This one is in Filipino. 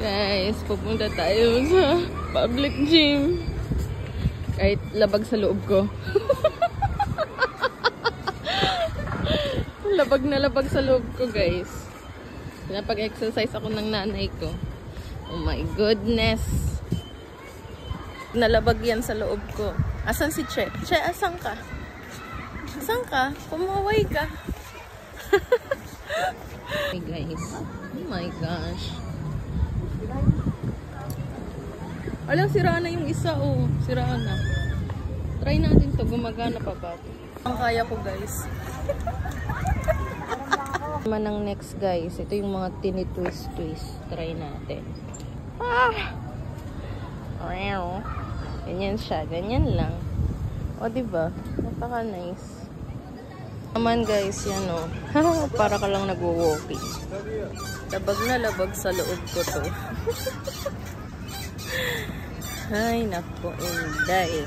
Guys, pupunta tayo sa public gym. Kahit labag sa loob ko. Labag na labag sa loob ko, guys. Napag-exercise ako ng nanay ko. Oh my goodness. Nalabag yan sa loob ko. Asan si Che? Che, asan ka? Asan ka? Pumaway ka. Hey guys. Oh my gosh. Alam, sira na yung isa, oh. Sira na. Try natin to. Gumagana pa ba? Ang kaya ko, guys. Naman ang next, guys. Ito yung mga tini-twist-twist. Try natin. Ah! Wow. Ganyan siya. Ganyan lang. O, diba? Napaka-nice. Naman, guys, yan, oh. Para ka lang nag-walking. Labag na labag sa loob ko to. Ay, naku, inday.